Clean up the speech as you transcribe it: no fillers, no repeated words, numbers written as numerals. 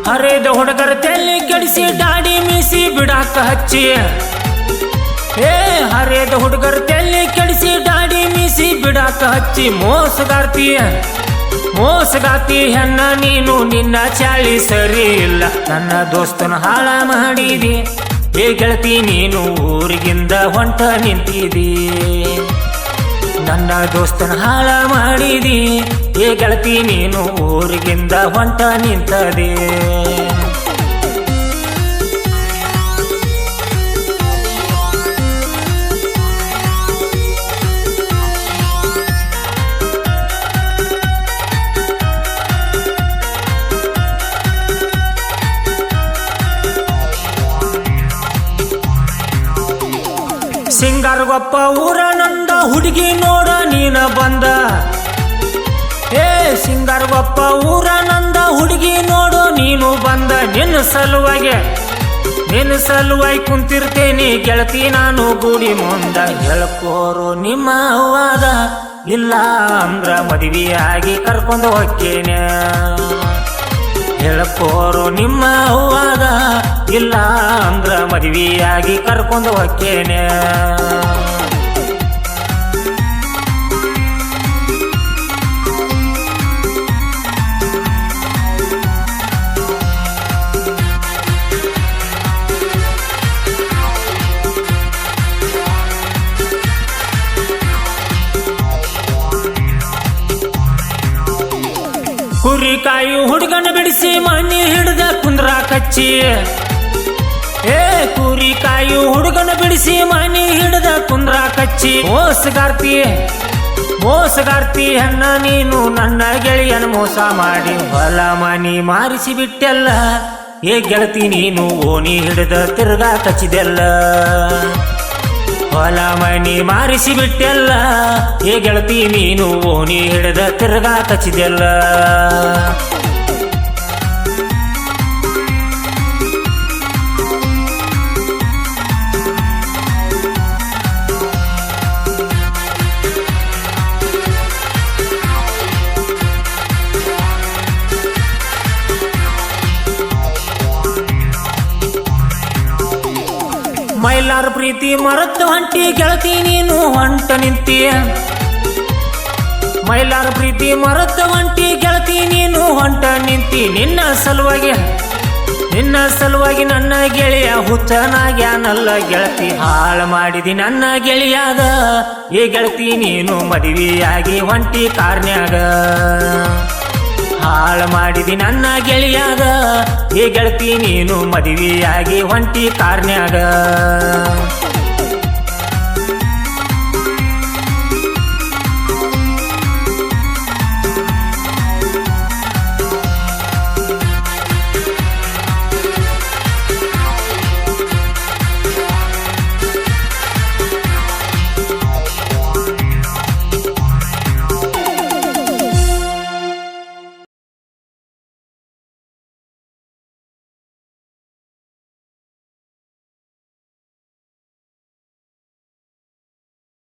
ಹರಿದ ಹುಡುಗರ ತಲೆ ಕೆಡಿಸಿ ದಾಡಿ ಮೀಸಿ ಬಿಡಾಕ ಹಚ್ಚಿ ಹರಿದ ಹುಡುಗರ ತಲೆ ಕೆಡಿಸಿ ದಾಡಿ ಮೀಸಿ ಬಿಡಾಕ ಹಚ್ಚಿ ಮೋಸಗಾತಿ ಹೆಣ್ಣ ನೀನು ನಿನ್ನ ಚಾಳಿ ಸರಿ ಇಲ್ಲ ನನ್ನ ದೋಸ್ತನ ಹಾಳ ಮಾಡಿದಿ ಗೆಳತಿ ನೀನು ಊರಿಗಿಂದ ಹೊಂಟ ನಿಂತಿದಿ ನನ್ನ ದೋಸ್ತನ ಹಾಳ ಮಾಡಿದಿ ಗೆಳತಿ ನೀನು ಊರಿಗಿಂದ ಹೊಂಟ ನಿಂತದೆ ಸಿಂಗಾರಗೊಪ್ಪ ಊರ ನಂದ ಹುಡುಗಿ ನೋಡ ನೀನ ಬಂದ ಸಿಂಗಾರಗೊಪ್ಪ ಊರ ನಂದ ಹುಡುಗಿ ನೋಡು ನೀನು ಬಂದ ನಿನ್ನ ಸಲುವಾಗಿ ಕುಂತಿರ್ತೇನಿ ಗೆಳತಿ ನಾನು ಗುಡಿ ಮುಂದ ಹೇಳ್ಕೋರು ನಿಮ್ಮ ಅವ್ವಾದ ಇಲ್ಲ ಅಂದ್ರ ಮದುವೆಯಾಗಿ ಕರ್ಕೊಂಡು ಹೋಕ್ಕೇನೆ ಹೇಳ್ಕೋರು ನಿಮ್ಮ ಅವ್ವಾದ ಇಲ್ಲ ಅಂದ್ರ ಮದುವೆಯಾಗಿ ಕರ್ಕೊಂಡು ಹೋಕ್ಕೇನೆ ಕುರಿಕಾಯಿ ಹುಡುಗನ ಬಿಡಿಸಿ ಮಣ್ಣಿ ಹಿಡ್ದ ಕುಂದ್ರಾಕಚ್ಚಿ ಕುರಿಕಾಯಿ ಹುಡುಗನ ಬಿಡಿಸಿ ಮಣ್ಣಿ ಹಿಡ್ದ ಕುಂದ್ರಾಕಚ್ಚಿ ಮೋಸಗಾರ್ತಿ ಅನ್ನ ನೀನು ನನ್ನ ಗೆಳೆಯನ ಮೋಸ ಮಾಡಿ ಹೊಲ ಮನಿ ಮಾರಿಸಿ ಬಿಟ್ಟೆಲ್ಲ ಗೆಳತಿ ನೀನು ಓಣಿ ಹಿಡ್ದ ತಿರ್ಗಾ ಕಚ್ಚಿದೆಲ್ಲ ಹೊಲ ಮನಿ ಮಾರಿಸಿ ಬಿಟ್ಟೆಲ್ಲ ಗೆಳತಿ ನೀನು ಓಣಿ ಹಿಡ್ದ ತಿರ್ಗಾ ಕಚ್ಚಿದೆಲ್ಲ ಮೈಲಾರ ಪ್ರೀತಿ ಮರತ್ತು ಹೊಂಟಿ ಗೆಳತಿ ನೀನು ಹೊಂಟ ನಿಂತೀಯ ಮೈಲಾರ ಪ್ರೀತಿ ಮರತ್ತು ಹೊಂಟಿ ಗೆಳತಿ ನೀನು ಹೊಂಟ ನಿಂತಿ ನಿನ್ನ ಸಲುವಾಗಿ ನನ್ನ ಗೆಳೆಯ ಹುಚ್ಚನಾಗ್ಯಾನಲ್ಲ ಗೆಳತಿ ಹಾಳ ಮಾಡಿದಿ ನನ್ನ ಗೆಳೆಯಾಗ ಗೆಳತಿ ನೀನು ಮದುವೆಯಾಗಿ ಹೊಂಟಿ ಕಾರ್ನ್ಯಾಗ ಹಾಳ ಮಾಡಿದಿ ನನ್ನ ಗೆಳೆಯಾಗ ಗೆಳತಿ ನೀನು ಮದುವೆಯಾಗಿ ಹೊಂಟಿ ಕಾರ್ನ್ಯಾಗ